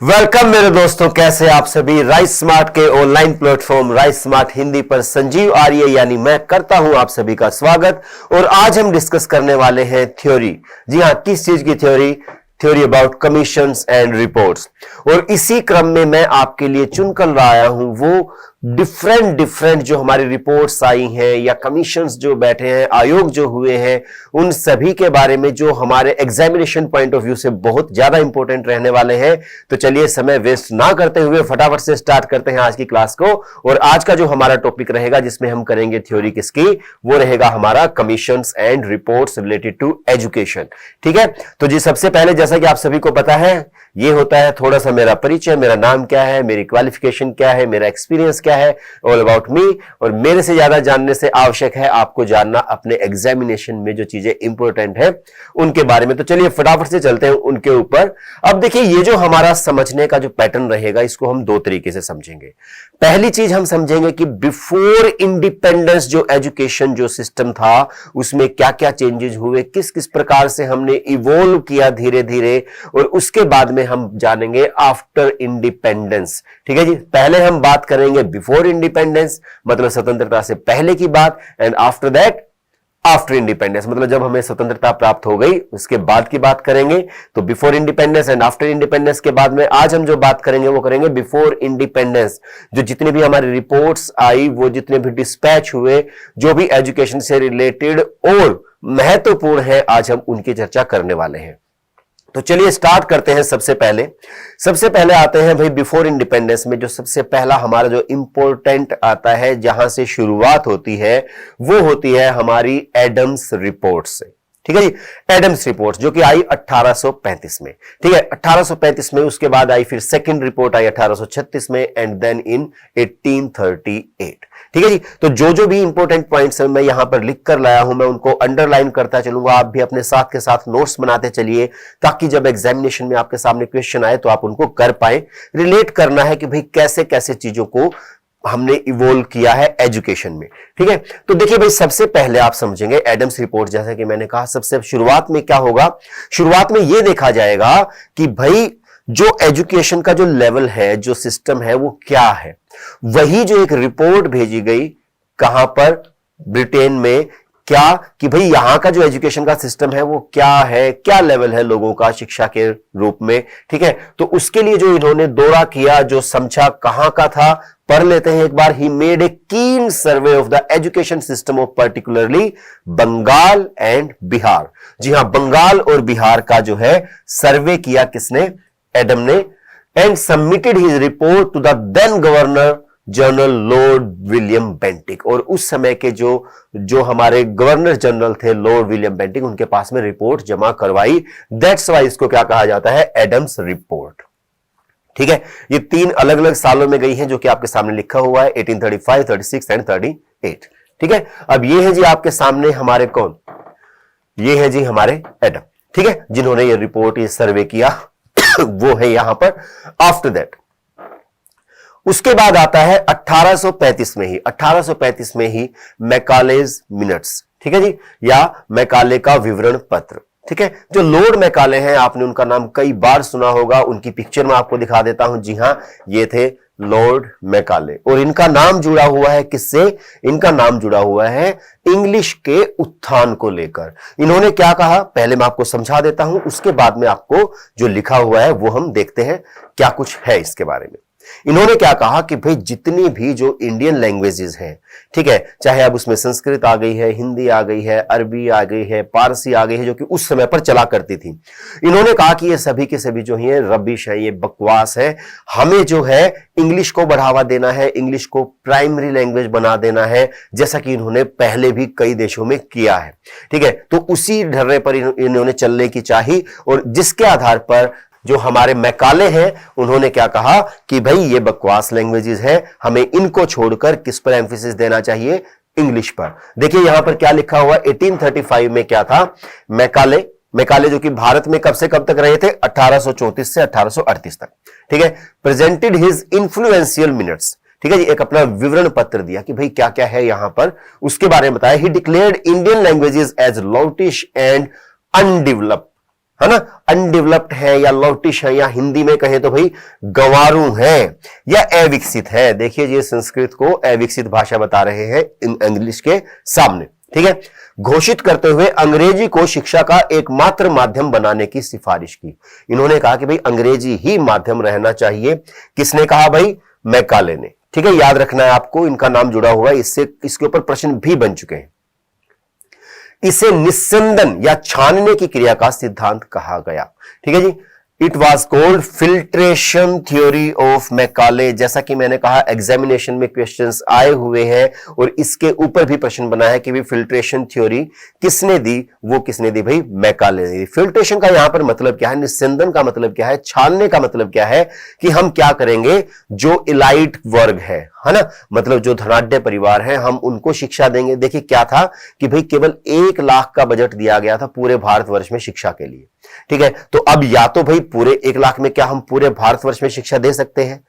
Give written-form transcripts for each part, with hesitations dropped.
Welcome मेरे दोस्तों, कैसे आप सभी। राइस स्मार्ट के online platform rice smart Hindi पर संजीव आर्य यानी मैं करता हूं आप सभी का स्वागत। और आज हम डिस्कस करने वाले हैं थ्योरी। जी हां, किस चीज की theory? Theory about commissions and reports. और इसी क्रम में मैं आपके लिए चुनकर लाया हूं वो डिफरेंट जो हमारी रिपोर्ट्स आई हैं या कमीशंस जो बैठे हैं, आयोग जो हुए हैं, उन सभी के बारे में जो हमारे एग्जामिनेशन पॉइंट ऑफ व्यू से बहुत ज्यादा इंपॉर्टेंट रहने वाले हैं। तो चलिए समय वेस्ट ना करते हुए फटाफट से स्टार्ट करते हैं आज की क्लास को। और आज का जो हमारा टॉपिक रहेगा जिसमें हम करेंगे थ्योरी किसकी, वो रहेगा हमारा commissions and reports related to education. ठीक है, तो जी सबसे पहले जैसा कि आप सभी को पता है, ये होता है थोड़ा सा मेरा परिचय, मेरा नाम क्या है, मेरी क्वालिफिकेशन क्या है, मेरा एक्सपीरियंस क्या है, ऑल अबाउट मी। और मेरे से ज्यादा जानने से आवश्यक है आपको जानना अपने एग्जामिनेशन में जो चीजें इंपॉर्टेंट है उनके बारे में। तो चलिए फटाफट से चलते हैं उनके ऊपर। अब देखिए, ये जो हमारा समझने का जो पैटर्न रहेगा, इसको हम दो तरीके से समझेंगे। पहली चीज हम समझेंगे कि बिफोर इंडिपेंडेंस जो एजुकेशन जो सिस्टम था, उसमें क्या क्या चेंजेस हुए, किस किस प्रकार से हमने इवॉल्व किया धीरे धीरे। और उसके बाद में हम जानेंगे आफ्टर इंडिपेंडेंस। ठीक है जी, पहले हम बात करेंगे बिफोर इंडिपेंडेंस, मतलब स्वतंत्रता से पहले की बात, and after that after independence, मतलब जब हमें स्वतंत्रता प्राप्त हो गई उसके बाद की बात करेंगे। तो before independence and after independence के बाद में आज हम जो बात करेंगे वो करेंगे बिफोर इंडिपेंडेंस। जो जितनी भी हमारी रिपोर्ट्स आई, वो जितने भी डिस्पैच हुए, जो भी एजुकेशन से रिलेटेड और महत्वपूर्ण है, आज हम उनकी चर्चा करने वाले हैं। तो चलिए स्टार्ट करते हैं। सबसे पहले आते हैं भाई बिफोर इंडिपेंडेंस में जो सबसे पहला हमारा जो इंपॉर्टेंट आता है, जहां से शुरुआत होती है, वो होती है हमारी एडम्स रिपोर्ट से। ठीक है जी, एडम्स रिपोर्ट जो कि आई 1835 में। ठीक है, 1835 में। उसके बाद आई फिर सेकंड रिपोर्ट आई 1836 में, एंड देन इन 1838। ठीक है जी, तो जो भी इंपॉर्टेंट पॉइंट्स मैं यहां पर लिख कर लाया हूं, मैं उनको अंडरलाइन करता चलूंगा। आप भी अपने साथ के साथ नोट्स बनाते चलिए, ताकि जब एग्जामिनेशन में आपके सामने क्वेश्चन आए तो आप उनको कर पाए। रिलेट करना है कि भाई कैसे कैसे चीजों को हमने इवॉल्व किया है एजुकेशन में। ठीक है, तो देखिए भाई, सबसे पहले आप समझेंगे एडम्स रिपोर्ट। जैसा कि मैंने कहा, सबसे शुरुआत में क्या होगा, शुरुआत में यह देखा जाएगा कि भाई जो एजुकेशन का जो लेवल है, जो सिस्टम है, वो क्या है। वही जो एक रिपोर्ट भेजी गई, कहां पर, ब्रिटेन में, क्या कि भाई यहां का जो एजुकेशन का सिस्टम है वो क्या है, क्या लेवल है लोगों का शिक्षा के रूप में। ठीक है, तो उसके लिए जो इन्होंने दौरा किया, जो समझा, कहां का था, पढ़ लेते हैं एक बार। ही made a keen survey of the education system of particularly Bengal and Bihar. जी हां, बंगाल और बिहार का जो है सर्वे किया किसने, एडम ने। And submitted his report to the then governor general Lord William Bentinck. और उस समय के जो हमारे गवर्नर जनरल थे लॉर्ड विलियम बेंटिक, उनके पास में रिपोर्ट जमा करवाई। दैट्स वाई इसको क्या कहा जाता है, एडम्स रिपोर्ट। ठीक है, ये 3 अलग अलग सालों में गई है, जो कि आपके सामने लिखा हुआ है, 1835, 36 एंड 38। ठीक है, अब ये है जी आपके सामने हमारे कौन, ये है जी हमारे एडम। ठीक है, जिन्होंने ये रिपोर्ट, ये सर्वे किया वो है यहां पर। आफ्टर दैट उसके बाद आता है 1835 में ही, 1835 में ही मैकालेज मिनट्स। ठीक है जी, या मैकाले का विवरण पत्र। ठीक है, जो लॉर्ड मैकाले हैं, आपने उनका नाम कई बार सुना होगा, उनकी पिक्चर मैं आपको दिखा देता हूं। जी हां, ये थे लॉर्ड मैकाले। और इनका नाम जुड़ा हुआ है किससे, इनका नाम जुड़ा हुआ है इंग्लिश के उत्थान को लेकर। इन्होंने क्या कहा, पहले मैं आपको समझा देता हूं, उसके बाद में आपको जो लिखा हुआ है वो हम देखते हैं क्या कुछ है इसके बारे में। इन्होंने क्या कहा कि भाई जितनी भी जो इंडियन लैंग्वेजेस हैं, ठीक है, चाहे अब उसमें संस्कृत आ गई है, हिंदी आ गई है, अरबी आ गई है, पारसी आ गई है, जो कि उस समय पर चला करती थी। इन्होंने कहा कि ये सभी के सभी जो है रबिश है, ये बकवास है। हमें जो है इंग्लिश को बढ़ावा देना है, इंग्लिश को प्राइमरी लैंग्वेज बना देना है, जैसा कि इन्होंने पहले भी कई देशों में किया है। ठीक है, तो उसी ढर्रे पर इन्होंने चलने की चाही। और जिसके आधार पर जो हमारे मैकाले हैं, उन्होंने क्या कहा कि भाई ये बकवास लैंग्वेजेस है, हमें इनको छोड़कर किस पर एम्फेसिस देना चाहिए, इंग्लिश पर। देखिए यहां पर क्या लिखा हुआ, 1835 में क्या था, मैकाले जो कि भारत में कब से कब तक रहे थे, 1834 से 1838 तक। ठीक है, प्रेजेंटेड हिज इन्फ्लुएंशियल मिनट्स। ठीक है जी, एक अपना विवरण पत्र दिया कि भाई क्या क्या है यहां पर, उसके बारे में बताया। He declared Indian languages as loutish and undeveloped. है ना, अनडेवलप्ड है या लौटिश है, या हिंदी में कहें तो भाई गंवारू है या अविकसित है। देखिए ये संस्कृत को अविकसित भाषा बता रहे हैं इंग्लिश के सामने, ठीक है। घोषित करते हुए अंग्रेजी को शिक्षा का एकमात्र माध्यम बनाने की सिफारिश की। इन्होंने कहा कि भाई अंग्रेजी ही माध्यम रहना चाहिए। किसने कहा भाई? मैकाले ने, ठीक है। याद रखना है आपको, इनका नाम जुड़ा हुआ है, इससे इसके ऊपर प्रश्न भी बन चुके हैं। इसे निस्संदन या छानने की क्रिया का सिद्धांत कहा गया, ठीक है जी। It was called filtration theory of Macaulay. जैसा कि मैंने कहा एग्जामिनेशन में क्वेश्चंस आए हुए हैं और इसके ऊपर भी प्रश्न बना है कि भाई फिल्ट्रेशन थ्योरी किसने दी? वो किसने दी भाई? मैकाले ने दी। फिल्ट्रेशन का यहां पर मतलब क्या है? निस्संदन का मतलब क्या है? छानने का मतलब क्या है? कि हम क्या करेंगे, जो इलाइट वर्ग है ना, मतलब जो धनाढ्य परिवार है, हम उनको शिक्षा देंगे। देखिए क्या था कि भाई केवल 1 लाख का बजट दिया गया था पूरे भारतवर्ष में शिक्षा के लिए, ठीक है। तो अब या तो भाई पूरे 1 लाख में क्या हम पूरे भारतवर्ष में शिक्षा दे सकते हैं?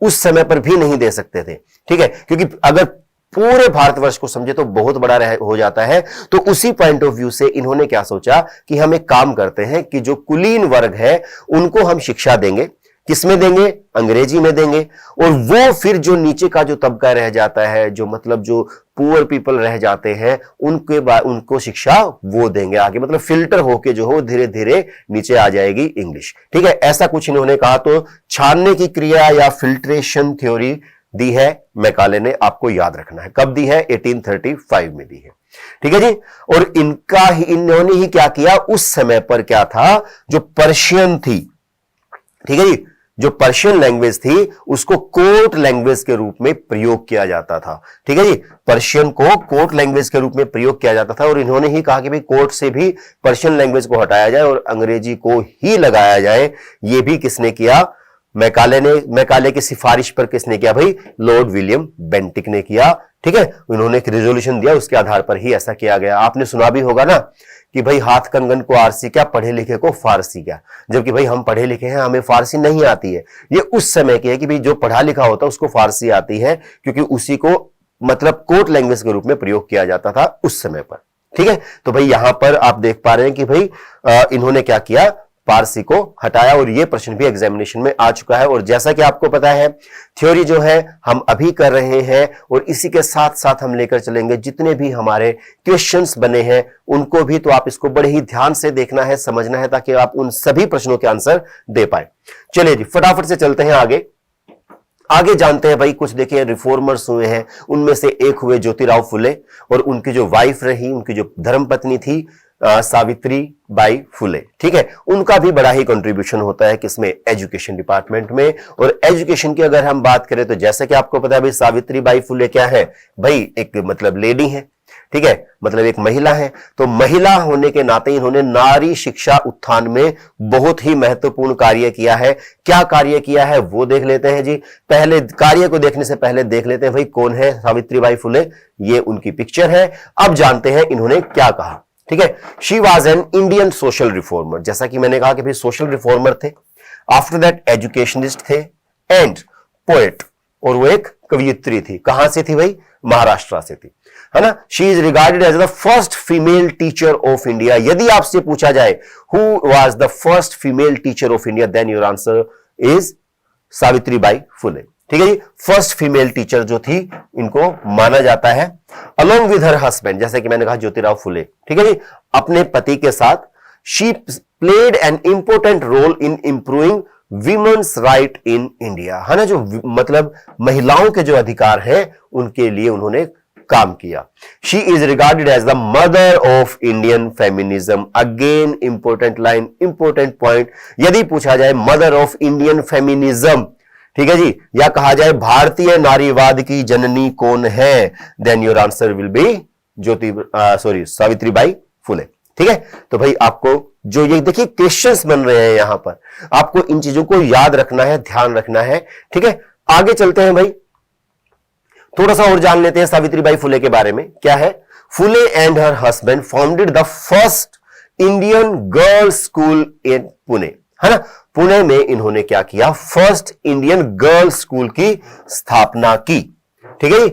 उस समय पर भी नहीं दे सकते थे, ठीक है, क्योंकि अगर पूरे भारतवर्ष को समझे तो बहुत बड़ा हो जाता है। तो उसी पॉइंट ऑफ व्यू से इन्होंने क्या सोचा कि हम एक काम करते हैं कि जो कुलीन वर्ग है उनको हम शिक्षा देंगे। किसमें देंगे? अंग्रेजी में देंगे। और वो फिर जो नीचे का जो तबका रह जाता है, जो मतलब जो पुअर पीपल रह जाते हैं, उनको शिक्षा वो देंगे आगे, मतलब फिल्टर होके जो हो धीरे धीरे नीचे आ जाएगी इंग्लिश, ठीक है। ऐसा कुछ इन्होंने कहा। तो छानने की क्रिया या फिल्ट्रेशन थ्योरी दी है मैकाले ने, आपको याद रखना है। कब दी है? 1835 में दी है, ठीक है जी। और इन्होंने ही क्या किया उस समय पर? क्या था, जो पर्शियन थी, ठीक है जी, जो पर्शियन लैंग्वेज थी उसको कोर्ट लैंग्वेज के रूप में प्रयोग किया जाता था, ठीक है जी। पर्शियन को कोर्ट लैंग्वेज के रूप में प्रयोग किया जाता था और इन्होंने ही कहा कि भाई कोर्ट से भी पर्शियन लैंग्वेज को हटाया जाए और अंग्रेजी को ही लगाया जाए। यह भी किसने किया? मैकाले ने। मैकाले की सिफारिश पर किसने किया भाई? लॉर्ड विलियम बेंटिक ने किया, ठीक है। उन्होंने एक रेजोल्यूशन दिया, उसके आधार पर ही ऐसा किया गया। आपने सुना भी होगा ना कि भाई हाथ कंगन को आरसी क्या, पढ़े लिखे को फारसी क्या। जबकि भाई हम पढ़े लिखे हैं, हमें फारसी नहीं आती है। ये उस समय की है कि भाई जो पढ़ा लिखा होता है उसको फारसी आती है, क्योंकि उसी को मतलब कोर्ट लैंग्वेज के रूप में प्रयोग किया जाता था उस समय पर, ठीक है। तो भाई यहां पर आप देख पा रहे हैं कि भाई इन्होंने क्या किया, पारसी को हटाया। और यह प्रश्न भी एग्जामिनेशन में आ चुका है। और जैसा कि आपको पता है थ्योरी जो है हम अभी कर रहे हैं और इसी के साथ साथ हम लेकर चलेंगे जितने भी हमारे क्वेश्चंस बने हैं उनको भी। तो आप इसको बड़े ही ध्यान से देखना है, समझना है, ताकि आप उन सभी प्रश्नों के आंसर दे पाए। चलिए जी फटाफट से चलते हैं आगे जानते हैं भाई। कुछ देखिए रिफॉर्मर्स हुए हैं, उनमें से एक हुए ज्योतिराव फुले और उनकी जो वाइफ रही, उनकी जो धर्मपत्नी थी सावित्री बाई फुले, ठीक है। उनका भी बड़ा ही कंट्रीब्यूशन होता है किसमें? एजुकेशन डिपार्टमेंट में। और एजुकेशन की अगर हम बात करें तो जैसे कि आपको पता है भाई सावित्री बाई फुले क्या है भाई? एक मतलब लेडी है, ठीक है, मतलब एक महिला है। तो महिला होने के नाते इन्होंने नारी शिक्षा उत्थान में बहुत ही महत्वपूर्ण कार्य किया है। क्या कार्य किया है वो देख लेते हैं जी। पहले कार्य को देखने से पहले देख लेते हैं भाई कौन है सावित्री बाई फुले। ये उनकी पिक्चर है। अब जानते हैं इन्होंने क्या कहा, ठीक है। She was an Indian social reformer. जैसा कि मैंने कहा कि भाई सोशल रिफॉर्मर थे, आफ्टर दैट एजुकेशनिस्ट थे एंड पोएट, और वो एक कवियत्री थी। कहां से थी भाई? महाराष्ट्र से थी, है ना। She is regarded as the first female teacher of India. यदि आपसे पूछा जाए who was the first female teacher of India, then your answer is Savitri Bai Phule, ठीक है जी। फर्स्ट फीमेल टीचर जो थी इनको माना जाता है। अलोंग विद हर हस्बैंड, जैसे कि मैंने कहा ज्योतिराव फुले, ठीक है जी, अपने पति के साथ। She played an important role in improving women's right in India, है ना। जो मतलब महिलाओं के जो अधिकार हैं उनके लिए उन्होंने काम किया। She is regarded as the mother of Indian feminism. Again important line, important point. यदि पूछा जाए मदर ऑफ इंडियन फेमिनिज्म, ठीक है जी, या कहा जाए भारतीय नारीवाद की जननी कौन है, then your answer will be Savitri Bai Phule, ठीक है। तो भाई आपको जो ये देखिए क्वेश्चंस बन रहे हैं यहां पर, आपको इन चीजों को याद रखना है, ध्यान रखना है, ठीक है। आगे चलते हैं भाई, थोड़ा सा और जान लेते हैं सावित्री बाई फुले के बारे में। क्या है? Phule and her husband founded the first Indian girls school in Pune, है ना। पुणे में इन्होंने क्या किया? फर्स्ट इंडियन गर्ल्स स्कूल की स्थापना की, ठीक है।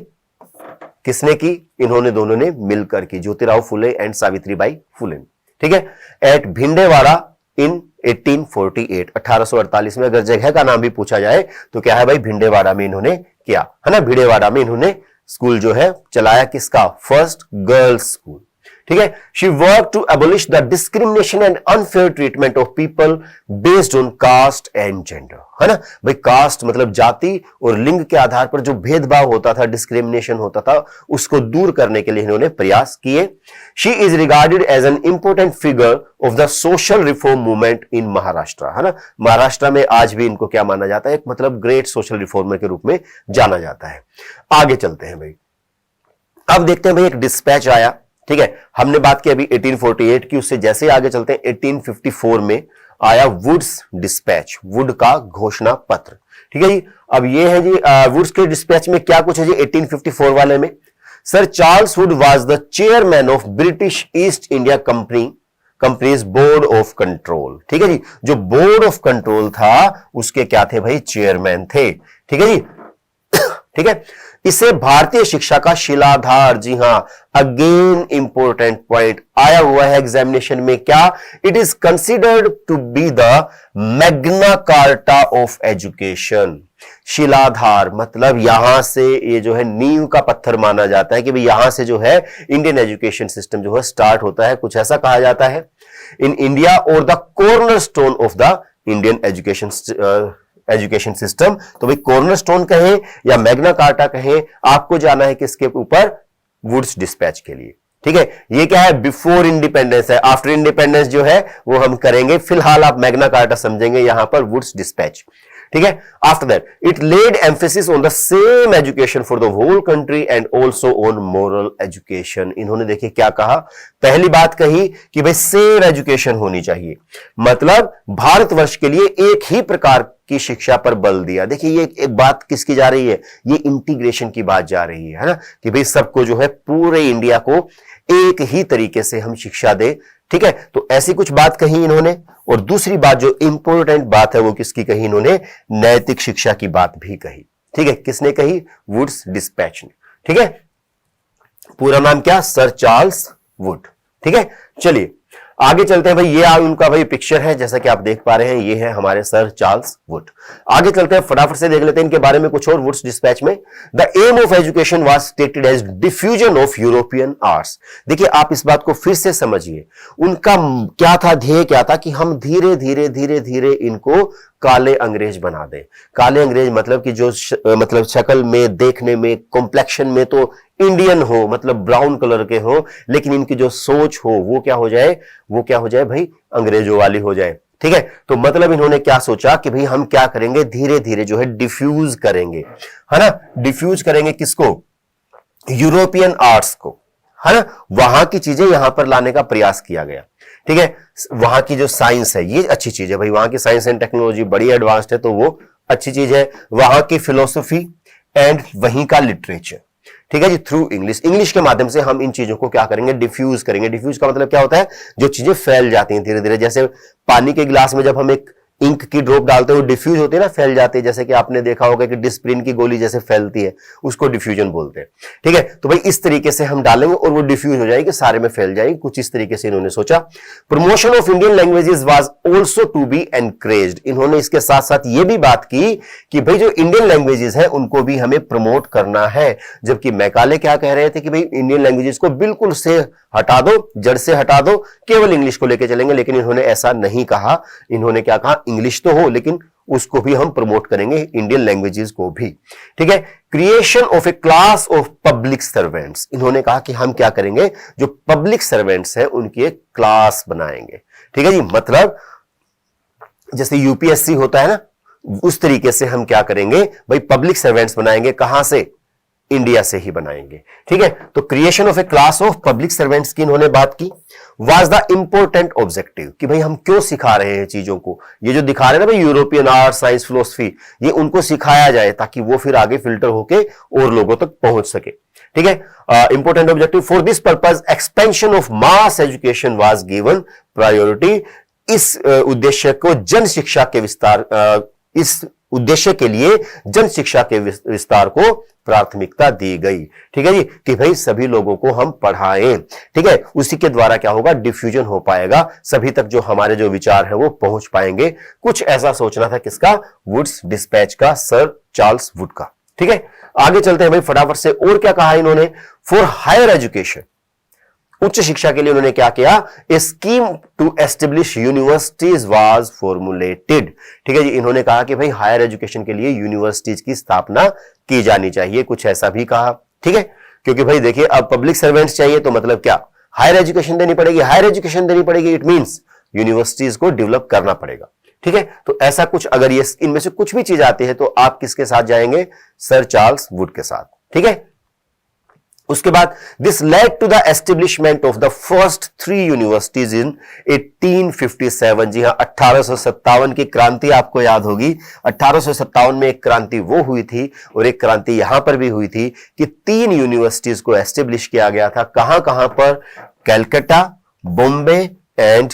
किसने की? इन्होंने दोनों ने मिलकर की, ज्योतिराव फुले एंड सावित्री बाई फुले, ठीक है। एट भिंडेवाड़ा इन 1848, 1848 में। अगर जगह का नाम भी पूछा जाए तो क्या है भाई, भिंडेवाड़ा में इन्होंने किया, है ना, भिंडेवाड़ा में इन्होंने स्कूल जो है चलाया, किसका, फर्स्ट गर्ल्स स्कूल, ठीक है। She work to abolish the discrimination and unfair treatment of people based on caste and gender, है ना भाई, कास्ट मतलब जाति और लिंग के आधार पर जो भेदभाव होता था, डिस्क्रिमिनेशन होता था, उसको दूर करने के लिए इन्होंने प्रयास किए। She is regarded as an important figure of the social reform movement in Maharashtra, है ना, महाराष्ट्र में आज भी इनको क्या माना जाता है, एक मतलब ग्रेट सोशल रिफॉर्मर के रूप में जाना जाता है। आगे चलते हैं भाई, अब देखते हैं भाई एक डिस्पैच आया, ठीक है, हमने बात की अभी 1848 की, उससे जैसे आगे चलते हैं 1854 में आया वुड्स डिस्पैच, वुड का घोषणा पत्र, ठीक है जी। अब ये है जी वुड्स के डिस्पैच में क्या कुछ है जी 1854 वाले में। Sir Charles Wood was the chairman of British east India companies board of control, ठीक है जी, जो बोर्ड ऑफ कंट्रोल था उसके क्या थे भाई, चेयरमैन थे, ठीक है जी, ठीक है। इसे भारतीय शिक्षा का शिलाधार, जी हां, अगेन इंपॉर्टेंट पॉइंट आया हुआ है एग्जामिनेशन में, क्या, it is considered to be the Magna Carta of education. शिलाधार मतलब यहां से ये जो है नींव का पत्थर माना जाता है कि भाई यहां से जो है इंडियन एजुकेशन सिस्टम जो है स्टार्ट होता है, कुछ ऐसा कहा जाता है इन इंडिया, और the cornerstone of the Indian education system. तो भाई कॉर्नरस्टोन कहें या मैग्ना कार्टा कहें, आपको जाना है किसके ऊपर, वुड्स डिस्पैच के लिए, ठीक है। ये क्या है, बिफोर इंडिपेंडेंस है, आफ्टर इंडिपेंडेंस जो है वो हम करेंगे, फिलहाल आप मैग्ना कार्टा समझेंगे यहां पर वुड्स डिस्पैच, ठीक है। After that it led emphasis on the same education for the whole country and also on moral education. इन्होंने देखिए क्या कहा, पहली बात कही कि भाई सेम एजुकेशन होनी चाहिए, मतलब भारतवर्ष के लिए एक ही प्रकार की शिक्षा पर बल दिया। देखिए ये एक बात किसकी जा रही है, ये इंटीग्रेशन की बात जा रही है ना, कि भाई सबको जो है पूरे इंडिया को एक ही तरीके से हम शिक्षा दे, ठीक है। तो ऐसी कुछ बात कही इन्होंने, और दूसरी बात जो इंपॉर्टेंट बात है वो किसकी कही इन्होंने, नैतिक शिक्षा की बात भी कही, ठीक है। किसने कही, वुड्स डिस्पैच ने, ठीक है। पूरा नाम क्या, सर चार्ल्स वुड, ठीक है। चलिए आगे चलते हैं भाई, ये उनका भाई पिक्चर है जैसा कि आप देख पा रहे हैं, ये है हमारे सर चार्ल्स वुड। आगे चलते हैं, फटाफट से देख लेते हैं इनके बारे में कुछ और। वुड्स डिस्पैच में the aim of education was stated as diffusion of European arts. देखिए आप इस बात को फिर से समझिए, उनका क्या था, ध्येय क्या था, कि हम धीरे धीरे धीरे धीरे इनको काले अंग्रेज बना दें। काले अंग्रेज मतलब कि जो मतलब शक्ल में, देखने में, कॉम्प्लेक्शन में तो इंडियन हो, मतलब ब्राउन कलर के हो, लेकिन इनकी जो सोच हो वो क्या हो जाए, वो क्या हो जाए भाई, अंग्रेजों वाली हो जाए, ठीक है। तो मतलब इन्होंने क्या सोचा कि भाई हम क्या करेंगे, धीरे धीरे जो है डिफ्यूज करेंगे, है ना, डिफ्यूज करेंगे किसको, यूरोपियन आर्ट्स को, है ना, वहां की चीजें यहां पर लाने का प्रयास किया गया, ठीक है। वहां की जो साइंस है ये अच्छी चीज है भाई, वहां की साइंस एंड टेक्नोलॉजी बड़ी एडवांस्ड है, तो वो अच्छी चीज है। वहां की फिलोसफी एंड वहीं का लिटरेचर, ठीक है जी, थ्रू इंग्लिश के माध्यम से हम इन चीजों को क्या करेंगे, डिफ्यूज करेंगे। डिफ्यूज का मतलब क्या होता है, जो चीजें फैल जाती हैं धीरे धीरे, जैसे पानी के गिलास में जब हम एक इंक की ड्रॉप डालते हैं वो डिफ्यूज होती है ना, फैल जाती है, जैसे कि आपने देखा होगा कि डिस्प्रिन की गोली जैसे फैलती है, उसको डिफ्यूजन बोलते हैं, ठीक है। तो भाई इस तरीके से हम डालेंगे और वो डिफ्यूज हो जाएगी, सारे में फैल जाएगी, कुछ इस तरीके से इन्होंने सोचा। Promotion of Indian languages was also to be encouraged. इन्होंने इसके साथ साथ ये भी बात की कि भाई जो इंडियन लैंग्वेजेस है उनको भी हमें प्रमोट करना है, जबकि मैकाले क्या कह रहे थे कि भाई इंडियन लैंग्वेजेस को बिल्कुल से हटा दो, जड़ से हटा दो, केवल इंग्लिश को लेकर चलेंगे, लेकिन इन्होंने ऐसा नहीं कहा। इन्होंने क्या कहा, इंग्लिश तो हो लेकिन उसको भी हम प्रमोट करेंगे, इंडियन लैंग्वेजेस को भी, ठीक है। Creation of A class of public servants, इन्होंने कहा कि हम क्या करेंगे, जो पब्लिक सर्वेंट्स हैं उनकी एक क्लास बनाएंगे, ठीक है जी। मतलब जैसे यूपीएससी होता है ना, उस तरीके से हम क्या करेंगे भाई, पब्लिक सर्वेंट्स बनाएंगे, कहां से, इंडिया से ही बनाएंगे, ठीक है। तो creation of A class of public servants की इन्होंने बात की। वाज द इंपॉर्टेंट ऑब्जेक्टिव, कि भाई हम क्यों सिखा रहे हैं चीजों को, ये जो दिखा रहे हैं ना भाई यूरोपियन आर्ट, साइंस, फिलोसफी, ये उनको सिखाया जाए ताकि वो फिर आगे फिल्टर होके और लोगों तक पहुंच सके, ठीक है। Important objective, for this purpose expansion of mass education was given priority. इस उद्देश्य को जन शिक्षा के विस्तार, इस उद्देश्य के लिए जन शिक्षा के विस्तार को प्राथमिकता दी गई। ठीक है जी, कि भाई सभी लोगों को हम पढ़ाएं। ठीक है, उसी के द्वारा क्या होगा, डिफ्यूजन हो पाएगा, सभी तक जो हमारे जो विचार है वो पहुंच पाएंगे। कुछ ऐसा सोचना था किसका, वुड्स डिस्पैच का, सर चार्ल्स वुड का। ठीक है, आगे चलते हैं भाई फटाफट से। और क्या कहा इन्होंने, फॉर हायर एजुकेशन, उच्च शिक्षा के लिए उन्होंने क्या किया, a scheme to establish universities was formulated. ठीक है जी, इन्होंने कहा कि भाई हायर एजुकेशन के लिए यूनिवर्सिटीज की स्थापना की जानी चाहिए, कुछ ऐसा भी कहा। ठीक है, क्योंकि भाई देखिए अब पब्लिक सर्वेंट्स चाहिए तो मतलब क्या, हायर एजुकेशन देनी पड़ेगी, हायर एजुकेशन देनी पड़ेगी, इट मींस यूनिवर्सिटीज को डेवलप करना पड़ेगा। ठीक है, तो ऐसा कुछ अगर ये इनमें से कुछ भी चीज आती है तो आप किसके साथ जाएंगे, सर चार्ल्स वुड के साथ। ठीक है, उसके बाद this led to the establishment of the first 3 universities in 1857। जी हां, 1857 की क्रांति आपको याद होगी। 1857 में एक क्रांति वो हुई थी और एक क्रांति यहां पर भी हुई थी कि 3 यूनिवर्सिटीज को एस्टेब्लिश किया गया था। कहां कहां पर, कैलकाटा, बॉम्बे एंड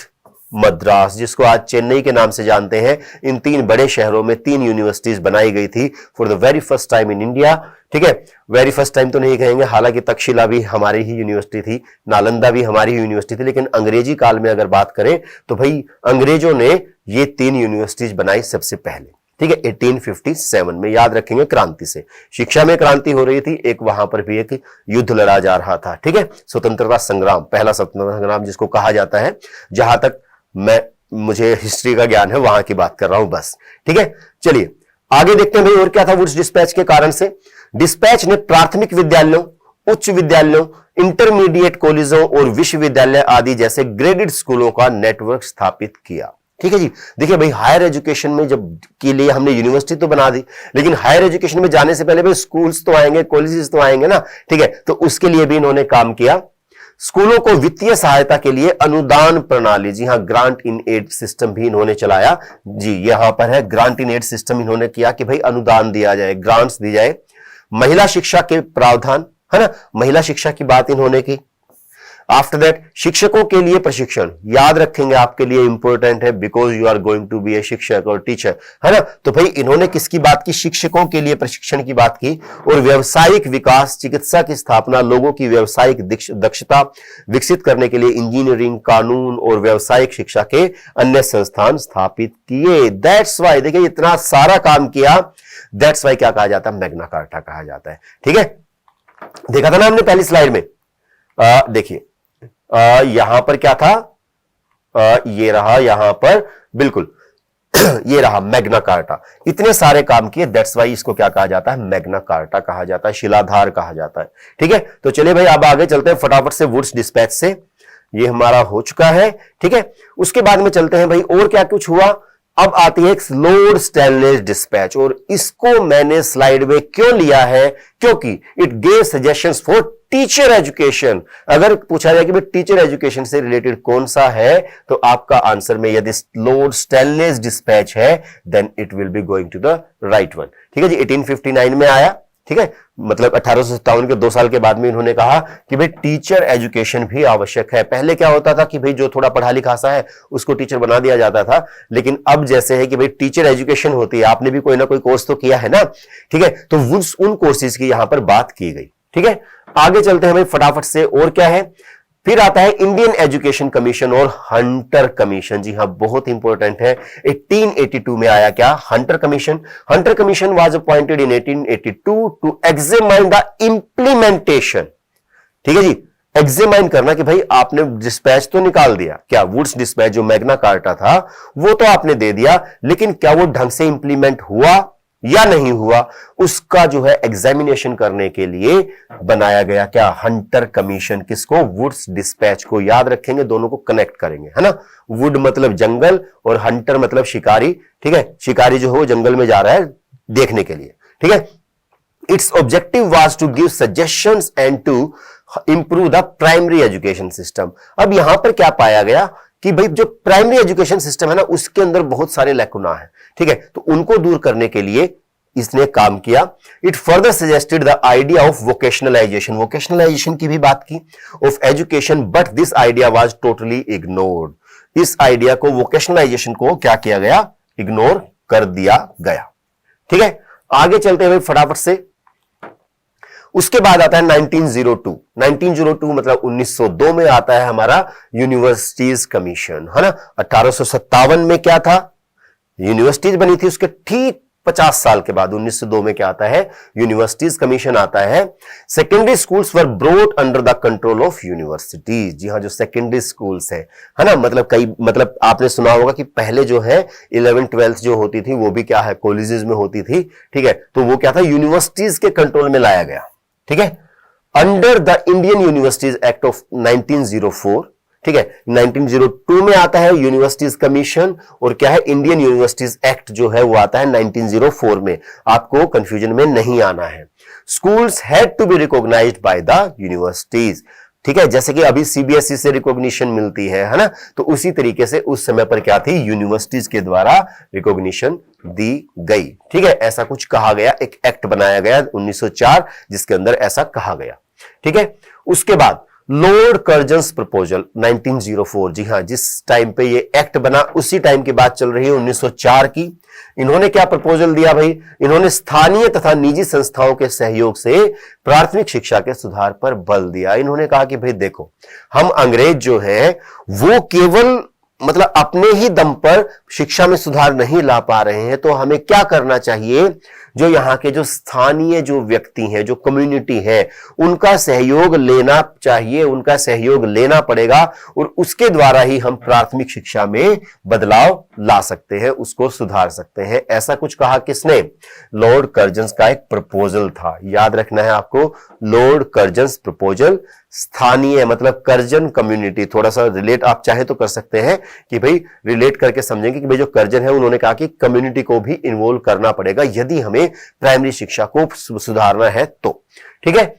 मद्रास, जिसको आज चेन्नई के नाम से जानते हैं। इन 3 बड़े शहरों में 3 यूनिवर्सिटीज बनाई गई थी for the very first time in India. ठीक है, वेरी फर्स्ट टाइम तो नहीं कहेंगे, हालांकि तक्षशिला भी हमारी ही यूनिवर्सिटी थी, नालंदा भी हमारी ही यूनिवर्सिटी थी, लेकिन अंग्रेजी काल में अगर बात करें तो भाई अंग्रेजों ने ये 3 यूनिवर्सिटीज बनाई सबसे पहले। ठीक है, 1857 में, याद रखेंगे क्रांति से, शिक्षा में क्रांति हो रही थी, एक वहां पर भी एक युद्ध लड़ा जा रहा था। ठीक है, स्वतंत्रता संग्राम, पहला स्वतंत्रता संग्राम जिसको कहा जाता है, जहां तक मुझे हिस्ट्री का ज्ञान है वहां की बात कर रहा हूं बस। ठीक है, चलिए आगे देखते हैं भाई और क्या था वुड्स डिस्पैच के कारण से। डिस्पैच ने प्राथमिक विद्यालयों, उच्च विद्यालयों, इंटरमीडिएट कॉलेजों और विश्वविद्यालय आदि जैसे ग्रेडेड स्कूलों का नेटवर्क स्थापित किया। ठीक है जी, देखिए भाई हायर एजुकेशन में जब के लिए हमने यूनिवर्सिटी तो बना दी, लेकिन हायर एजुकेशन में जाने से पहले भाई स्कूल्स तो आएंगे, कॉलेजेस तो आएंगे ना। ठीक है, तो उसके लिए भी इन्होंने काम किया। स्कूलों को वित्तीय सहायता के लिए अनुदान प्रणाली, जी हां, ग्रांट इन एड सिस्टम भी इन्होंने चलाया। जी यहां पर है, ग्रांट इन एड सिस्टम इन्होंने किया कि भाई अनुदान दिया जाए, ग्रांट्स दी जाए। महिला शिक्षा के प्रावधान, है ना, महिला शिक्षा की बात इन्होंने की। आफ्टर दैट शिक्षकों के लिए प्रशिक्षण, याद रखेंगे आपके लिए इंपॉर्टेंट है, because you are going to be a शिक्षक और टीचर, है ना। तो भाई इन्होंने किसकी बात की, शिक्षकों के लिए प्रशिक्षण की बात की। और व्यावसायिक विकास, चिकित्सा की स्थापना, लोगों की व्यावसायिक दक्षता विकसित करने के लिए इंजीनियरिंग, कानून और व्यावसायिक शिक्षा के अन्य संस्थान स्थापित किए। दैट्स वाई, देखिए इतना सारा काम किया, दैट्स वाई क्या कहा जाता है, मैग्ना कार्टा कहा जाता है। ठीक है, देखा था ना हमने पहली स्लाइड में। देखिए यहां पर क्या था, ये रहा यहां पर, बिल्कुल ये रहा मैग्ना कार्टा। इतने सारे काम किए, दैट्स वाई इसको क्या कहा जाता है, मैग्ना कार्टा कहा जाता है, शिलाधार कहा जाता है। ठीक है, तो चलिए भाई अब आगे चलते हैं फटाफट से वुड्स डिस्पैच से, ये हमारा हो चुका है। ठीक है, उसके बाद में चलते हैं भाई और क्या कुछ हुआ। अब आती है लॉर्ड स्टैनलेस डिस्पैच, और इसको मैंने स्लाइड में क्यों लिया है, क्योंकि it gave suggestions for teacher education. अगर पूछा जाए कि भाई टीचर एजुकेशन से रिलेटेड कौन सा है, तो आपका आंसर में यदि लॉर्ड स्टैनलेस डिस्पैच है, then it will be going to the right one. ठीक है जी, 1859 में आया। ठीक है, मतलब 1857 के 2 साल के बाद में इन्होंने कहा कि भाई टीचर एजुकेशन भी आवश्यक है। पहले क्या होता था कि भाई जो थोड़ा पढ़ा लिखा सा है उसको टीचर बना दिया जाता था, लेकिन अब जैसे है कि भाई टीचर एजुकेशन होती है, आपने भी कोई ना कोई कोर्स तो किया है ना। ठीक है, तो उन कोर्सेज की यहां पर बात की गई। ठीक है, आगे चलते हैं भाई फटाफट से, और क्या है। फिर आता है इंडियन एजुकेशन कमीशन और हंटर कमीशन। जी हां, बहुत इंपॉर्टेंट है। 1882 में आया क्या, Hunter commission. Hunter commission was appointed in 1882 to examine the implementation. ठीक है जी, एग्जामाइन करना कि भाई आपने डिस्पैच तो निकाल दिया, क्या वुड्स डिस्पैच जो मैग्ना कार्टा था वो तो आपने दे दिया, लेकिन क्या वो ढंग से इंप्लीमेंट हुआ या नहीं हुआ, उसका जो है एग्जामिनेशन करने के लिए बनाया गया क्या, हंटर कमीशन। किसको, वुड्स डिस्पैच को। याद रखेंगे, दोनों को कनेक्ट करेंगे, है ना। वुड मतलब जंगल और हंटर मतलब शिकारी। ठीक है, शिकारी जो हो जंगल में जा रहा है देखने के लिए। ठीक है, its objective was to give suggestions and to improve the primary education system. अब यहां पर क्या पाया गया कि भाई जो प्राइमरी एजुकेशन सिस्टम है ना, उसके अंदर बहुत सारे लैकुना है। ठीक है, तो उनको दूर करने के लिए इसने काम किया। It further suggested the idea of vocationalisation, vocationalisation की भी बात की, of education, but this idea was totally ignored. इस आइडिया को, वोकेशनलाइजेशन को क्या किया गया, इग्नोर कर दिया गया। ठीक है, आगे चलते हैं भाई फटाफट से। उसके बाद आता है 1902। 1902 मतलब 1902 में आता है हमारा यूनिवर्सिटीज कमीशन, है ना। 1857 में क्या था, यूनिवर्सिटीज बनी थी, उसके ठीक 50 साल के बाद 1902 में क्या आता है, यूनिवर्सिटीज कमीशन आता है। Secondary schools were brought under the control of universities. जी हां, जो सेकेंडरी स्कूल्स है ना, मतलब आपने सुना होगा कि पहले जो है 11th 12th जो होती थी वो भी क्या है, कॉलेजेस में होती थी। ठीक है, तो वो क्या था, यूनिवर्सिटीज के कंट्रोल में लाया गया। ठीक है, under the Indian universities act of 1904। ठीक है, 1902 में आता है यूनिवर्सिटीज कमीशन, और क्या है, इंडियन यूनिवर्सिटीज एक्ट जो है वो आता है 1904 में। आपको कंफ्यूजन में नहीं आना है। Schools had to be recognised by the universities. ठीक है, जैसे कि अभी सीबीएसई से रिकॉग्निशन मिलती है ना, तो उसी तरीके से उस समय पर क्या थी, यूनिवर्सिटीज के द्वारा रिकॉग्निशन दी गई। ठीक है, ऐसा कुछ कहा गया, एक एक्ट बनाया गया 1904 जिसके अंदर ऐसा कहा गया। ठीक है, उसके बाद लॉर्ड कर्जन्स प्रपोजल 1904। जी हां, जिस टाइम पे ये एक्ट बना उसी टाइम की बात चल रही है, 1904 की। इन्होंने क्या प्रपोजल दिया भाई, इन्होंने स्थानीय तथा निजी संस्थाओं के सहयोग से प्राथमिक शिक्षा के सुधार पर बल दिया। इन्होंने कहा कि भाई देखो, हम अंग्रेज जो है वो केवल मतलब अपने ही दम पर शिक्षा में सुधार नहीं ला पा रहे हैं, तो हमें क्या करना चाहिए, जो यहां के जो स्थानीय जो व्यक्ति हैं, जो कम्युनिटी है, उनका सहयोग लेना चाहिए, उनका सहयोग लेना पड़ेगा, और उसके द्वारा ही हम प्राथमिक शिक्षा में बदलाव ला सकते हैं, उसको सुधार सकते हैं। ऐसा कुछ कहा किसने, लॉर्ड कर्जन्स का एक प्रपोजल था। याद रखना है आपको, लॉर्ड कर्जन्स प्रपोजल। स्थानीय मतलब कर्जन कम्युनिटी, थोड़ा सा रिलेट आप चाहे तो कर सकते हैं कि भाई रिलेट करके समझेंगे कि भाई जो कर्जन है उन्होंने कहा कि कम्युनिटी को भी इन्वॉल्व करना पड़ेगा यदि हमें प्राइमरी शिक्षा को सुधारना है तो। ठीक है,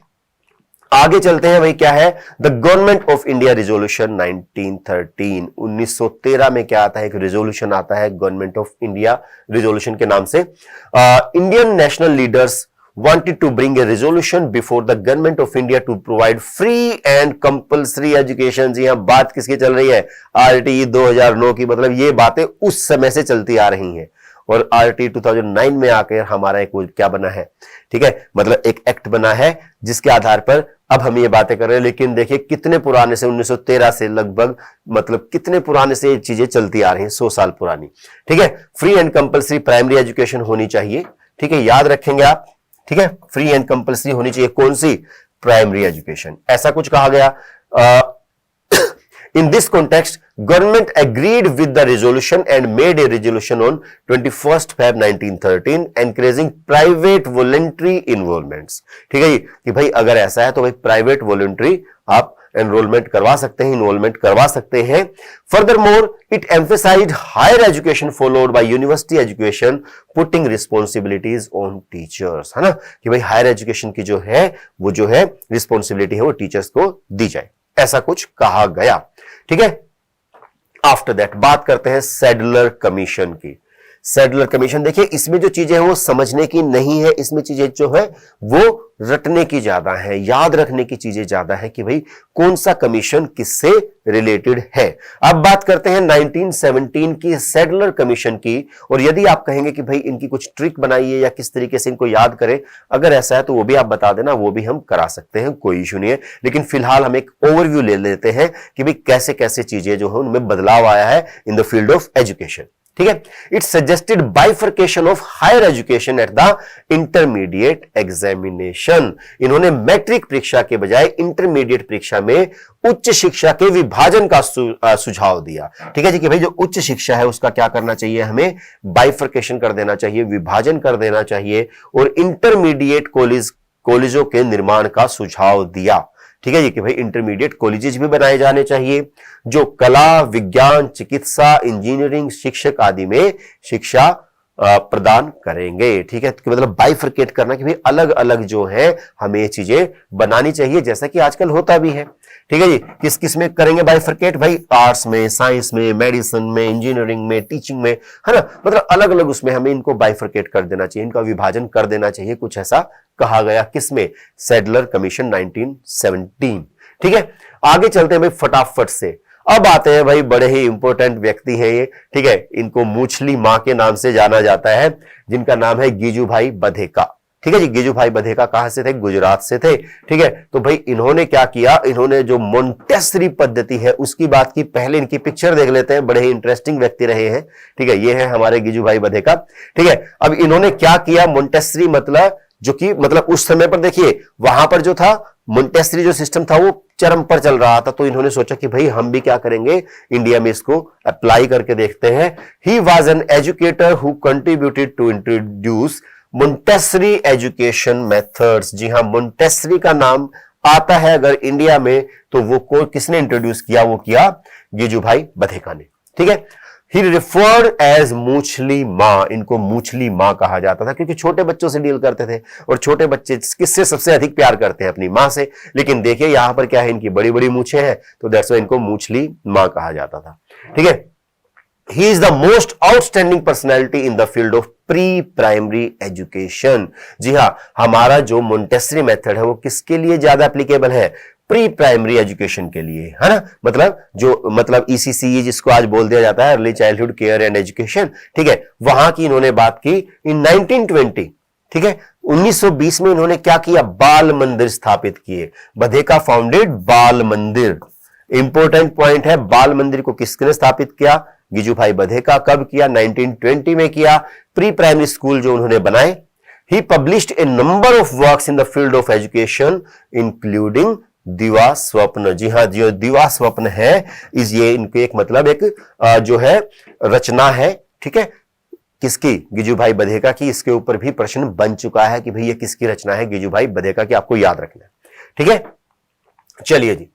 आगे चलते हैं भाई, क्या है, the government of India resolution 1913। 1913 में क्या आता है, एक रिजोल्यूशन आता है गवर्नमेंट ऑफ इंडिया रिजोल्यूशन के नाम से। Indian national leaders wanted to bring a resolution before the government of India to provide free and compulsory education। जी हां, बात किसकी चल रही है, आरटीई 2009 की। मतलब ये बातें उस समय से चलती आ रही हैं, और आरटीई 2009 में आकर हमारा एक क्या बना है, ठीक है, मतलब एक एक्ट बना है जिसके आधार पर अब हम ये बातें कर रहे हैं। लेकिन देखिए कितने पुराने से, 1913 से लगभग, मतलब कितने पुराने से ये चीजें चलती आ रही हैं, 100 साल पुरानी। ठीक है, free and compulsory primary education होनी चाहिए। ठीक है, याद रखेंगे आप। ठीक है, फ्री एंड कंपल्सरी होनी चाहिए, कौन सी, प्राइमरी एजुकेशन, ऐसा कुछ कहा गया। In this context, government agreed with the resolution and made a resolution on 21st Feb 1913 encouraging private voluntary enrollments। ठीक है जी, कि भाई अगर ऐसा है तो भाई प्राइवेट वॉलंटरी आप एनरोलमेंट करवा सकते हैं, इनरोलमेंट करवा सकते हैं। Furthermore it emphasised higher education followed by university education putting responsibilities on teachers, है ना, कि भाई हायर एजुकेशन की जो है वो जो है रिस्पॉन्सिबिलिटी है वो टीचर्स को दी जाए, ऐसा कुछ कहा गया। ठीक है, आफ्टर दैट बात करते हैं सैडलर कमीशन की। सैडलर कमीशन, देखिए इसमें जो चीजें हैं वो समझने की नहीं है, इसमें चीजें जो है वो रटने की ज्यादा है, याद रखने की चीजें ज्यादा है कि भाई कौन सा कमीशन किससे रिलेटेड है। अब बात करते हैं 1917 की सैडलर कमीशन की, और यदि आप कहेंगे कि भाई इनकी कुछ ट्रिक बनाइए या किस तरीके से इनको याद करें, अगर ऐसा है तो वो भी आप बता देना, वो भी हम करा सकते हैं, कोई इशू नहीं है। लेकिन फिलहाल हम एक ओवरव्यू ले लेते हैं कि भाई कैसे कैसे चीजें जो है उनमें बदलाव आया है in the field of education. ठीक है, it suggested bifurcation of higher education at the intermediate examination. इन्होंने मैट्रिक परीक्षा के बजाय इंटरमीडिएट परीक्षा में उच्च शिक्षा के विभाजन का सुझाव दिया। ठीक है जी, कि भाई जो उच्च शिक्षा है उसका क्या करना चाहिए, हमें बाइफर्केशन कर देना चाहिए, विभाजन कर देना चाहिए, और इंटरमीडिएट कॉलेजों के निर्माण का सुझाव दिया। ठीक है जी, कि भाई इंटरमीडिएट कॉलेजेस भी बनाए जाने चाहिए जो कला, विज्ञान, चिकित्सा, इंजीनियरिंग, शिक्षक आदि में शिक्षा प्रदान करेंगे। ठीक है, तो मतलब बाइफर्केट करना कि भाई अलग अलग जो है हमें ये चीजें बनानी चाहिए, जैसा कि आजकल होता भी है। ठीक है जी, किस किस में करेंगे बाइफर्केट, भाई आर्ट्स में, साइंस में, मेडिसिन में, इंजीनियरिंग में, टीचिंग में, है ना, मतलब अलग अलग उसमें हमें इनको बाइफर्केट कर देना चाहिए, इनका विभाजन कर देना चाहिए, कुछ ऐसा कहा गया किसमें, सैडलर कमीशन 1917। ठीक है, आगे चलते हैं भाई फटाफट से। अब आते हैं भाई, बड़े ही इंपॉर्टेंट व्यक्ति हैं ये, ठीक है, इनको मूछली मां के नाम से जाना जाता है, जिनका नाम है गिजुभाई बधेका। ठीक है जी, गिजुभाई बधेका कहां से थे? गुजरात से थे। ठीक है, तो भाई इन्होंने क्या किया, इन्होंने जो मोंटेसरी पद्धति है उसकी बात की। पहले इनकी पिक्चर देख लेते हैं, बड़े ही इंटरेस्टिंग व्यक्ति रहे हैं। ठीक है, ये है हमारे गिजुभाई बधेका। ठीक है, अब इन्होंने क्या किया, मोंटेसरी मतलब जो कि मतलब उस समय पर देखिए वहां पर जो था मोंटेसरी जो सिस्टम था वो चरम पर चल रहा था, तो इन्होंने सोचा कि भाई हम भी क्या करेंगे, इंडिया में इसको अप्लाई करके देखते हैं। He was an educator who contributed to introduce Montessori education methods. जी हां, मोंटेसरी का नाम आता है अगर इंडिया में तो वो को किसने इंट्रोड्यूस किया, वो किया गिजुभाई बधेका ने। ठीक है, ही रिफर्ड एज मूछली मां, इनको मूछली मां कहा जाता था क्योंकि छोटे बच्चों से डील करते थे और छोटे बच्चे किससे सबसे अधिक प्यार करते हैं? अपनी मां से। लेकिन देखिए यहां पर क्या है, इनकी बड़ी बड़ी मूछें हैं, तो दैट्स व्हाई इनको मूछली मां कहा जाता था। ठीक है, he is the most outstanding personality in the field of pre primary education. जी हां, हमारा जो मोंटेसरी मेथड है वो किसके लिए ज्यादा एप्लीकेबल है? प्री प्राइमरी एजुकेशन के लिए, है ना, मतलब ईसीसी जिसको आज बोल दिया जाता है, early childhood care and education. ठीक है, वहां की इन्होंने बात की इन 1920। ठीक है, 1920 में इन्होंने क्या किया, बाल मंदिर स्थापित किए। बधेका फाउंडेड बाल मंदिर। इंपॉर्टेंट पॉइंट है, बाल मंदिर को किसने स्थापित किया? गिजुभाई बधेका। कब किया? 1920 में किया। प्री प्राइमरी स्कूल जो उन्होंने बनाए। He published a number of works in the field of education including Diva Swapna. जी हां, जो दिवा स्वप्न है इस ये इनके एक मतलब एक जो है रचना है। ठीक है, किसकी? गिजुभाई बधेका की। इसके ऊपर भी प्रश्न बन चुका है कि भाई ये किसकी रचना है, गिजुभाई बधेका की, आपको याद रखना है। ठीक है, चलिए जी,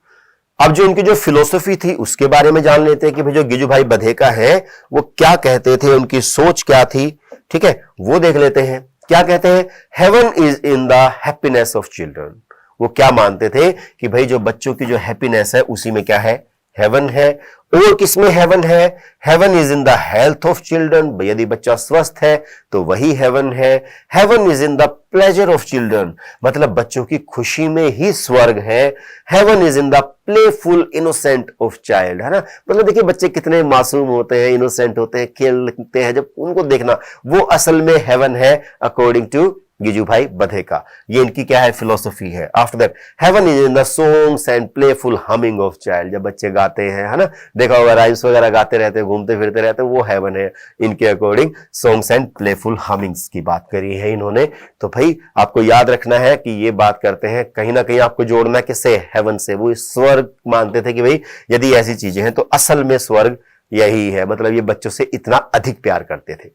अब जो इनकी जो फिलोसफी थी उसके बारे में जान लेते हैं कि भाई जो गिजुभाई बधेका है वो क्या कहते थे, उनकी सोच क्या थी। ठीक है, वो देख लेते हैं। क्या कहते हैं? Heaven is in the happiness of children. वो क्या मानते थे कि भाई जो बच्चों की जो हैप्पीनेस है उसी में क्या है? हेवन है। और किसमें हेवन है? Heaven is in the health of children. यदि बच्चा स्वस्थ है तो वही हेवन है। Heaven is in the pleasure of children, मतलब बच्चों की खुशी में ही स्वर्ग है। Heaven is in the playful innocent of child, है ना, मतलब देखिए बच्चे कितने मासूम होते हैं, इनोसेंट होते हैं, खेलते हैं, जब उनको देखना वो असल में हेवन है अकॉर्डिंग टू गिजुभाई बधेका। ये इनकी क्या है? फिलोसफी है। After that heaven is in the songs and playful humming of child. जब बच्चे गाते हैं, है ना, देखा होगा राइम्स वगैरह गाते रहते हैं, घूमते फिरते रहते हैं, वो हेवन है इनके according. Songs and playful Hummings की बात करी है इन्होंने। तो भाई आपको याद रखना है कि ये बात करते हैं, कहीं ना कहीं आपको जोड़ना किससे? हेवन से। वो स्वर्ग मानते थे कि भाई यदि ऐसी चीजें हैं तो असल में स्वर्ग यही है, मतलब ये बच्चों से इतना अधिक प्यार करते थे।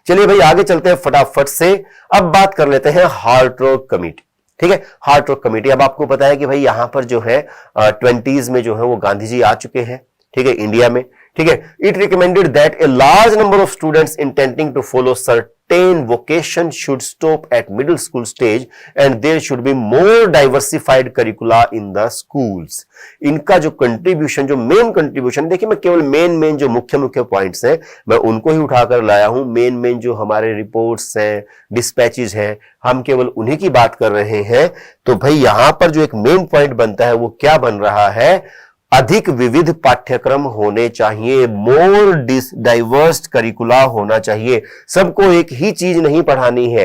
चलिए भाई आगे चलते हैं फटाफट से। अब बात कर लेते हैं हार्ट रॉक कमेटी। ठीक है, हार्ट रॉक कमेटी। अब आपको पता है कि भाई यहां पर जो है 20s में जो है वो गांधी जी आ चुके हैं। ठीक है, इंडिया में। ठीक है, it recommended that a large number of students intending to follow certain vocation should stop at middle school stage and there should be more diversified curricula in the schools. इनका जो कंट्रीब्यूशन, जो main contribution, देखिए मैं केवल main जो मुख्य points हैं मैं उनको ही उठाकर लाया हूं। मेन जो हमारे रिपोर्ट्स हैं, डिस्पैचेज हैं, हम केवल उन्हीं की बात कर रहे हैं। तो भाई यहां पर जो एक मेन पॉइंट बनता है वो क्या बन रहा है? अधिक विविध पाठ्यक्रम होने चाहिए, मोर डाइवर्स करिकुला होना चाहिए। सबको एक ही चीज नहीं पढ़ानी है,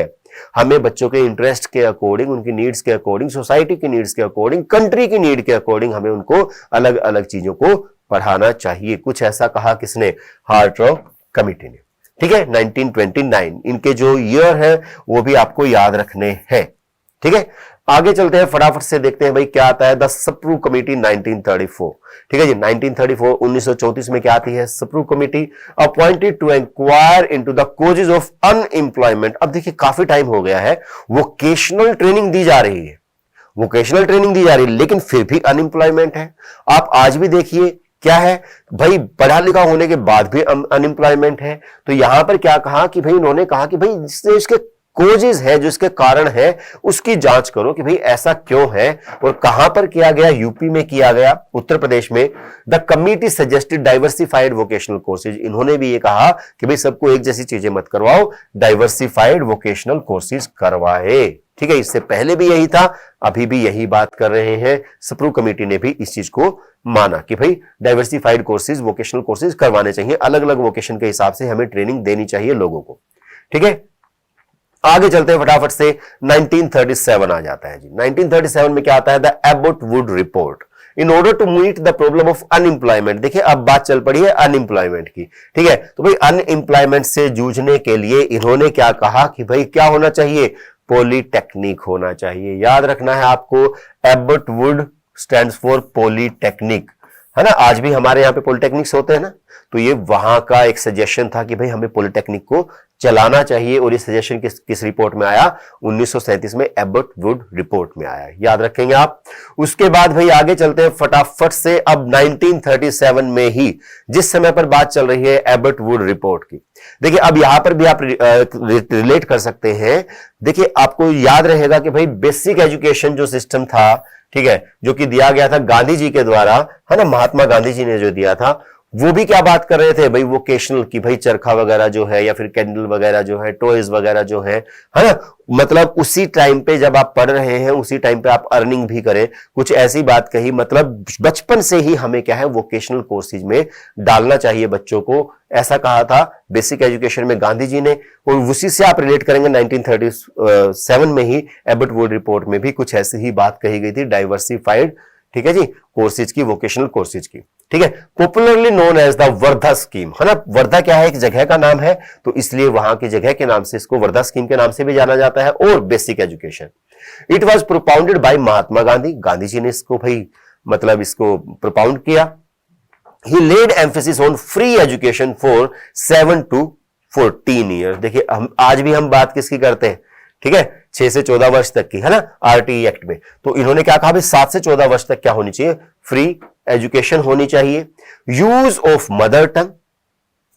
हमें बच्चों के इंटरेस्ट के अकॉर्डिंग, उनकी नीड्स के अकॉर्डिंग, सोसाइटी की नीड्स के अकॉर्डिंग, कंट्री की नीड के अकॉर्डिंग हमें उनको अलग अलग चीजों को पढ़ाना चाहिए। कुछ ऐसा कहा किसने? हार्ट रॉक कमेटी ने। ठीक है, 1929 इनके जो ईयर है वो भी आपको याद रखने हैं। ठीक है, आगे चलते हैं, फटाफट से देखते हैं भाई क्या आता है। The Sapru committee 1934। ठीक है जी, 1934 1934 में क्या आती है? Sapru committee appointed to inquire into the causes of unemployment. अब देखिए काफी टाइम हो गया है, वोकेशनल ट्रेनिंग दी जा रही है, वोकेशनल ट्रेनिंग दी जा रही है, लेकिन फिर भी अनएम्प्लॉयमेंट है। आप आज भी देखिए क्या है भाई, पढ़ा लिखा होने के बाद भी अनएम्प्लॉयमेंट है। तो यहां पर क्या कहा कि भाई उन्होंने कहा कि भाई जिससे इसके कोजेस है, जो इसके कारण है उसकी जांच करो कि भाई ऐसा क्यों है और कहां पर किया गया। यूपी में किया गया, उत्तर प्रदेश में। The committee suggested diversified vocational courses. इन्होंने भी ये कहा कि भाई सबको एक जैसी चीजें मत करवाओ, डाइवर्सिफाइड वोकेशनल कोर्सेज करवाए। ठीक है, इससे पहले भी यही था, अभी भी यही बात कर रहे हैं। सप्रू कमेटी ने भी इस चीज को माना कि भाई डाइवर्सिफाइड कोर्सेज, वोकेशनल कोर्सेज करवाने चाहिए, अलग अलग वोकेशन के हिसाब से हमें ट्रेनिंग देनी चाहिए लोगों को। ठीक है, आगे चलते हैं फटाफट से। 1937 आ जाता है जी। 1937 में क्या आता है? The Abbott Wood report in order to meet the problem of unemployment. देखिए अब बात चल पड़ी है अनएम्प्लॉयमेंट की। ठीक है, तो भाई अनएम्प्लॉयमेंट से जूझने के लिए इन्होंने क्या कहा कि भाई क्या होना चाहिए? पॉलीटेक्निक होना चाहिए। याद रखना है आपको, Abbott would stands for polytechnic, है ना। आज भी हमारे यहाँ पे पॉलिटेक्निक्स होते हैं ना, तो ये वहां का एक सजेशन था कि भाई हमें पॉलिटेक्निक को चलाना चाहिए। और ये सजेशन किस रिपोर्ट में आया? 1937 में एबॉट वुड रिपोर्ट में आया, याद रखेंगे आप। उसके बाद भाई आगे चलते हैं फटाफट से। अब 1937 में ही जिस समय पर बात चल रही है एबॉट वुड रिपोर्ट की, देखिए अब यहां पर भी आप रिलेट कर सकते हैं। देखिए आपको याद रहेगा कि भाई बेसिक एजुकेशन जो सिस्टम था, ठीक है, जो कि दिया गया था गांधी जी के द्वारा, है ना, महात्मा गांधी जी ने जो दिया था, वो भी क्या बात कर रहे थे भाई? वोकेशनल की भाई चरखा वगैरह जो है, या फिर कैंडल वगैरह जो है, टॉयज वगैरह जो है ना, मतलब उसी टाइम पे जब आप पढ़ रहे हैं उसी टाइम पे आप अर्निंग भी करें, कुछ ऐसी बात कही। मतलब बचपन से ही हमें क्या है, वोकेशनल कोर्सेज में डालना चाहिए बच्चों को, ऐसा कहा था बेसिक एजुकेशन में गांधी जी ने। और उसी से आप रिलेट करेंगे 1937 में ही एबॉट वुड रिपोर्ट में भी कुछ ऐसी ही बात कही गई थी, डाइवर्सिफाइड, ठीक है जी, कोर्सेज की, वोकेशनल कोर्सेज की। ठीक है, popularly known as the Wardha scheme, है ना। वर्धा क्या है? एक जगह का नाम है, तो इसलिए वहां की जगह के नाम से इसको वर्धा स्कीम के नाम से भी जाना जाता है। और basic education, it was propounded by Mahatma Gandhi. Gandhi ji ने इसको भाई मतलब इसको प्रोपाउंड किया। He laid emphasis on free education for 7 to 14 year. देखिए हम आज भी हम बात किसकी करते हैं? ठीक है, 6 से 14 वर्ष तक की, है ना, आरटीई एक्ट में। तो इन्होंने क्या कहा? 7 से 14 वर्ष तक क्या होनी चाहिए? फ्री एजुकेशन होनी चाहिए। यूज ऑफ मदर टंग,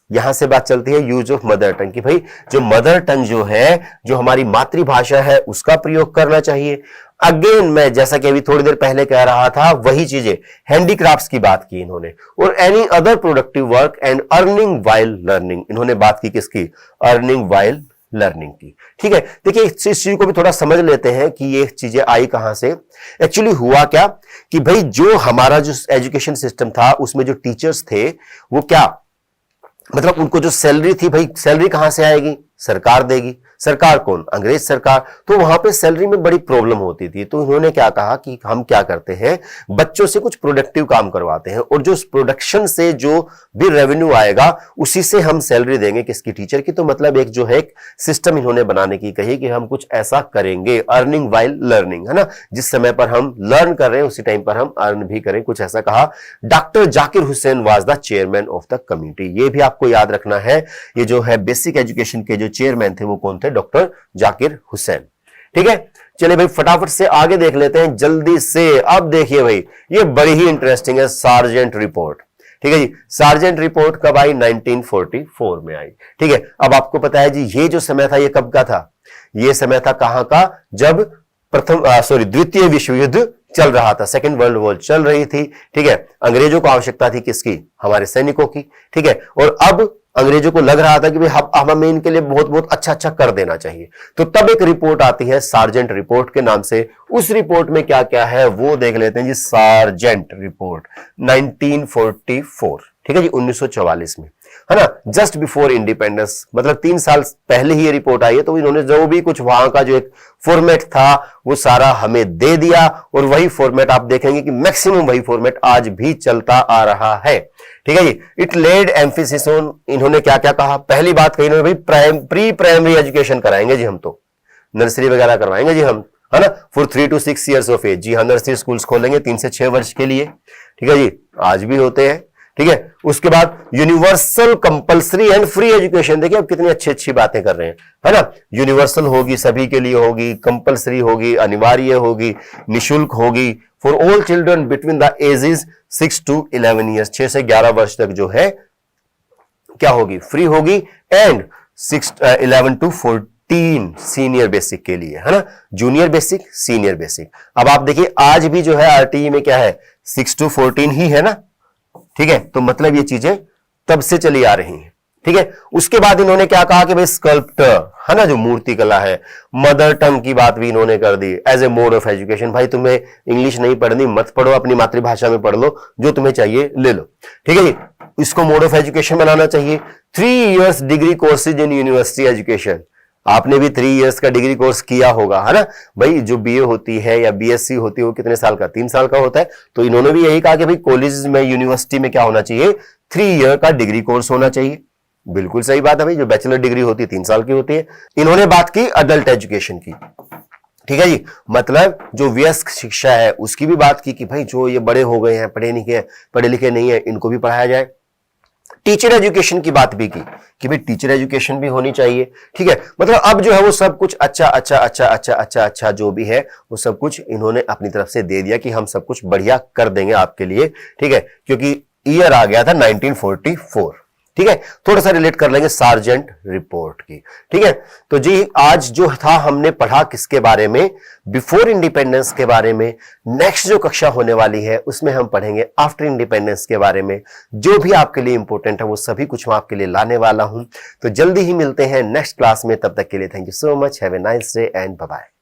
यहां से बात चलती है यूज ऑफ मदर टंग की भाई जो मदर टंग जो है, जो हमारी मातृभाषा है, उसका प्रयोग करना चाहिए। अगेन मैं जैसा कि अभी थोड़ी देर पहले कह रहा था वही चीजें, हैंडीक्राफ्ट्स की बात की इन्होंने। और any other productive work and earning while learning, इन्होंने बात की किसकी? अर्निंग वाइल लर्निंग की। ठीक है, देखिए इस चीज को भी थोड़ा समझ लेते हैं कि ये चीजें आई कहां से। एक्चुअली हुआ क्या कि भाई जो हमारा जो एजुकेशन सिस्टम था उसमें जो टीचर्स थे वो क्या, मतलब उनको जो सैलरी थी भाई, सैलरी कहां से आएगी? सरकार देगी। सरकार कौन? अंग्रेज सरकार। तो वहां पे सैलरी में बड़ी प्रॉब्लम होती थी। तो इन्होंने क्या कहा कि हम क्या करते हैं, बच्चों से कुछ प्रोडक्टिव काम करवाते हैं, और जो प्रोडक्शन से जो भी रेवेन्यू आएगा उसी से हम सैलरी देंगे किसकी? टीचर की। तो मतलब एक जो है एक सिस्टम इन्होंने बनाने की कही कि हम कुछ ऐसा करेंगे, अर्निंग वाइल लर्निंग, है ना, जिस समय पर हम लर्न कर रहे हैं उसी टाइम पर हम अर्न भी करें, कुछ ऐसा कहा। Doctor Zakir Hussain was the chairman of the committee. ये भी आपको याद रखना है, ये जो है बेसिक एजुकेशन के जो चेयरमैन थे वो कौन थे? डॉक्टर जाकिर हुसैन। ठीक है, चलिए भाई फटाफट से आगे देख लेते हैं जल्दी से। अब देखिए भाई ये बड़ी ही इंटरेस्टिंग है, सार्जेंट रिपोर्ट। ठीक है जी, सार्जेंट रिपोर्ट कब आई? 1944 में आई। ठीक है, अब आपको पता है जी ये जो समय था ये कब का था? ये समय था कहां का? जब द्वितीय विश्व युद्ध चल रहा था, सेकेंड वर्ल्ड वॉर चल रही थी। ठीक है, अंग्रेजों को आवश्यकता थी किसकी? हमारे सैनिकों की। ठीक है, और अब अंग्रेजों को लग रहा था कि भाई हमें इनके लिए बहुत बहुत अच्छा अच्छा कर देना चाहिए। तो तब एक रिपोर्ट आती है सार्जेंट रिपोर्ट के नाम से। उस रिपोर्ट में क्या क्या है वो देख लेते हैं जी। सार्जेंट रिपोर्ट 1944, ठीक है जी, 1944 में, है ना, जस्ट बिफोर इंडिपेंडेंस, मतलब 3 साल पहले ही ये रिपोर्ट आई है। तो इन्होंने जो भी कुछ वहां का जो एक फॉर्मेट था वो सारा हमें दे दिया, और वही फॉर्मेट आप देखेंगे कि मैक्सिमम वही फॉर्मेट आज भी चलता आ रहा है। ठीक है जी, इट लेड एम्फेसिस ऑन, इन्होंने क्या क्या कहा? पहली बात कही इन्होंने भाई प्री प्राइमरी एजुकेशन कराएंगे जी, हम तो नर्सरी वगैरह करवाएंगे जी हम, है ना, for 3 to 6 years of age. जी हाँ, नर्सरी स्कूल्स खोलेंगे 3 से 6 वर्ष के लिए। ठीक है जी, आज भी होते हैं। ठीक है, उसके बाद universal compulsory and free education. देखिए अब कितनी अच्छी अच्छी बातें कर रहे हैं, है ना। यूनिवर्सल होगी, सभी के लिए होगी, कंपलसरी होगी, अनिवार्य होगी, निशुल्क होगी, for all children between the ages 6 to 11 years, 6 से 11 वर्ष तक जो है क्या होगी? फ्री होगी। एंड 11 to 14 सीनियर बेसिक के लिए, है ना, जूनियर बेसिक, सीनियर बेसिक। अब आप देखिए आज भी जो है आरटीई में क्या है? 6 to 14 ही है ना। ठीक है, तो मतलब ये चीजें तब से चली आ रही हैं। ठीक है। उसके बाद इन्होंने क्या कहा कि भाई स्कल्प्टर है ना, जो मूर्ति कला है, मदर टंग की बात भी इन्होंने कर दी as a mode of education. भाई तुम्हें इंग्लिश नहीं पढ़नी मत पढ़ो, अपनी मातृभाषा में पढ़ लो, जो तुम्हें चाहिए ले लो, ठीक है जी। इसको मोड ऑफ एजुकेशन बनाना चाहिए। 3 years degree courses in university education, आपने भी 3 इयर्स का डिग्री कोर्स किया होगा है ना भाई। जो बीए होती है या बीएससी होती है वो कितने साल का, 3 साल का होता है। तो इन्होंने भी यही कहा कि भाई कॉलेज में, यूनिवर्सिटी में क्या होना चाहिए, 3 ईयर का डिग्री कोर्स होना चाहिए। बिल्कुल सही बात है भाई, जो बैचलर डिग्री होती है 3 साल की होती है। इन्होंने बात की अडल्ट एजुकेशन की, ठीक है जी, मतलब जो वयस्क शिक्षा है उसकी भी बात की कि भाई जो ये बड़े हो गए हैं, पढ़े लिखे नहीं है, इनको भी पढ़ाया जाए। टीचर एजुकेशन की बात भी की कि भाई टीचर एजुकेशन भी होनी चाहिए, ठीक है। मतलब अब जो है वो सब कुछ अच्छा जो भी है वो सब कुछ इन्होंने अपनी तरफ से दे दिया कि हम सब कुछ बढ़िया कर देंगे आपके लिए, ठीक है। क्योंकि ईयर आ गया था 1944, ठीक है। थोड़ा सा रिलेट कर लेंगे सार्जेंट रिपोर्ट की, ठीक है। तो जी आज जो था हमने पढ़ा किसके बारे में, बिफोर इंडिपेंडेंस के बारे में। नेक्स्ट जो कक्षा होने वाली है उसमें हम पढ़ेंगे आफ्टर इंडिपेंडेंस के बारे में। जो भी आपके लिए इंपॉर्टेंट है वो सभी कुछ मैं आपके लिए लाने वाला हूं। तो जल्दी ही मिलते हैं नेक्स्ट क्लास में, तब तक के लिए thank you so much, have a nice day and bye bye.